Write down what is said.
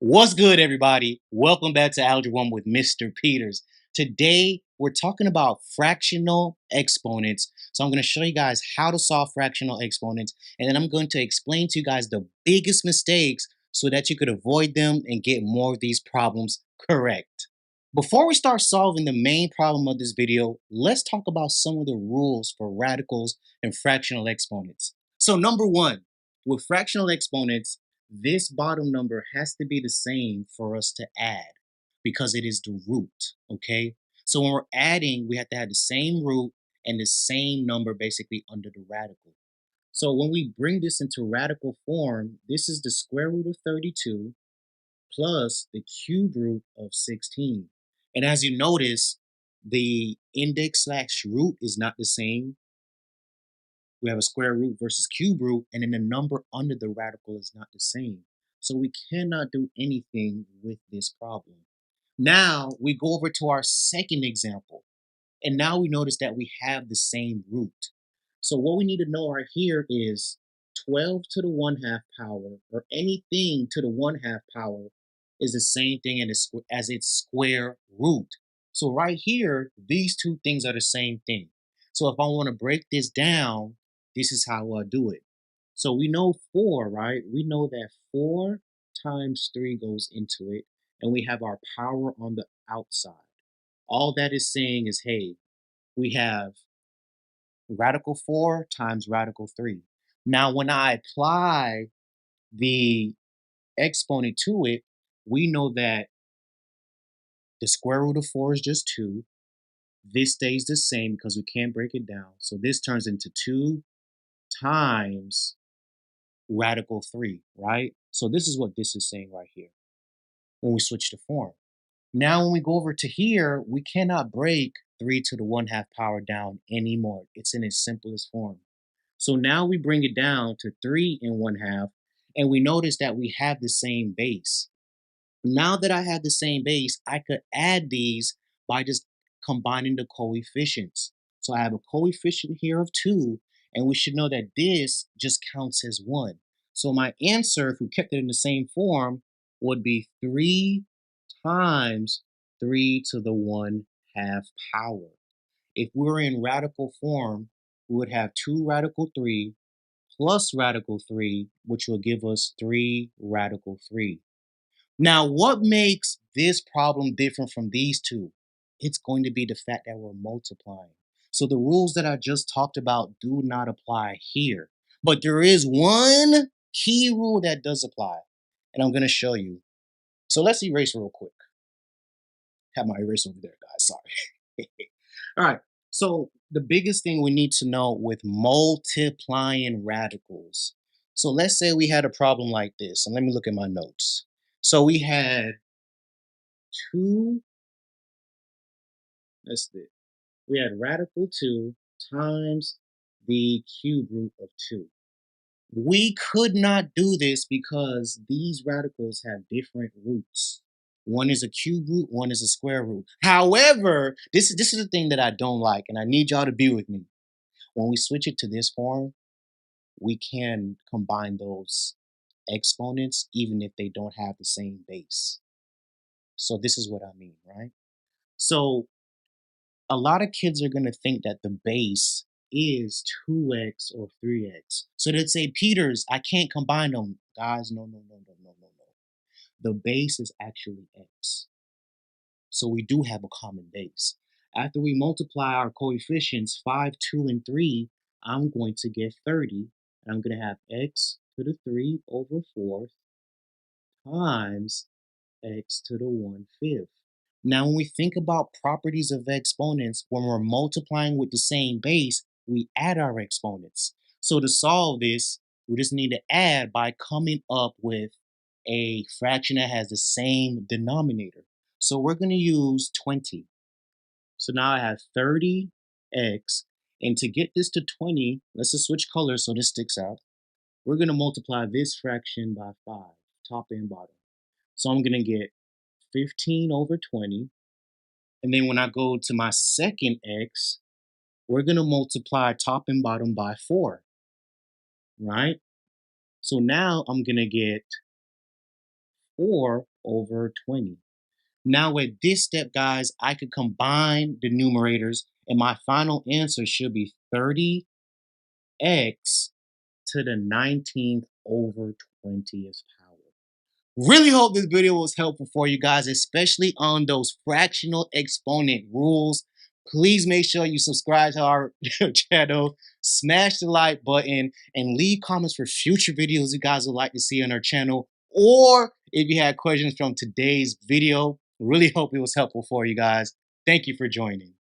What's good, everybody? Welcome back to Algebra 1 with Mr. Peters. Today, we're talking about fractional exponents. So I'm going to show you guys how to solve fractional exponents, and then I'm going to explain to you guys the biggest mistakes so that you could avoid them and get more of these problems correct. Before we start solving the main problem of this video, let's talk about some of the rules for radicals and fractional exponents. So number one, with fractional exponents, this bottom number has to be the same for us to add because it is the root, okay? So when we're adding, we have to have the same root and the same number basically under the radical. So when we bring this into radical form, this is the square root of 32 plus the cube root of 16. And as you notice, the index slash root is not the same. We have a square root versus cube root, and then the number under the radical is not the same. So we cannot do anything with this problem. Now we go over to our second example, and now we notice that we have the same root. So what we need to know right here is 12 to the 1/2 power, or anything to the 1/2 power, is the same thing as its square root. So right here, these two things are the same thing. So if I want to break this down, this is how I do it. So we know 4, right? We know that 4 times 3 goes into it, and we have our power on the outside. All that is saying is, hey, we have radical 4 times radical 3. Now, when I apply the exponent to it, we know that the square root of 4 is just 2. This stays the same because we can't break it down. So this turns into 2 times radical 3, right? So this is what this is saying right here when we switch the form. Now, when we go over to here, we cannot break 3 to the 1/2 power down anymore. It's in its simplest form. So now we bring it down to 3 and 1/2, and we notice that we have the same base. Now that I have the same base, I could add these by just combining the coefficients. So I have a coefficient here of 2, and we should know that this just counts as 1. So my answer, if we kept it in the same form, would be 3 times 3 to the 1/2 power. If we were in radical form, we would have 2 radical 3 plus radical 3, which will give us 3 radical 3. Now, what makes this problem different from these two? It's going to be the fact that we're multiplying. So the rules that I just talked about do not apply here. But there is one key rule that does apply, and I'm going to show you. So let's erase real quick. Have my eraser over there, guys. Sorry. All right. So the biggest thing we need to know with multiplying radicals. So let's say we had a problem like this, and let me look at my notes. So we had 2, that's it. We had radical 2 times the cube root of 2. We could not do this because these radicals have different roots. One is a cube root, one is a square root. However, this is the thing that I don't like, and I need y'all to be with me. When we switch it to this form, we can combine those exponents even if they don't have the same base. So this is what I mean, right? So a lot of kids are going to think that the base is 2x or 3x. So they'd say, Peters, I can't combine them. Guys, no, no, no, no, no, no, no. The base is actually x. So we do have a common base. After we multiply our coefficients 5, 2, and 3, I'm going to get 30. And I'm going to have x to the 3 over 4 times x to the 1/5. Now, when we think about properties of exponents, when we're multiplying with the same base, we add our exponents. So to solve this, we just need to add by coming up with a fraction that has the same denominator. So we're going to use 20. So now I have 30x. And to get this to 20, let's just switch colors so this sticks out. We're going to multiply this fraction by 5, top and bottom. So I'm going to get 15 over 20. And then when I go to my second x, we're going to multiply top and bottom by 4, right? So now I'm going to get 4 over 20. Now with this step, guys, I could combine the numerators and my final answer should be 30x to the 19th over 20th power. Really hope this video was helpful for you guys, especially on those fractional exponent rules. Please make sure you subscribe to our channel, smash the like button, and leave comments for future videos you guys would like to see on our channel. Or if you had questions from today's video, really hope it was helpful for you guys. Thank you for joining.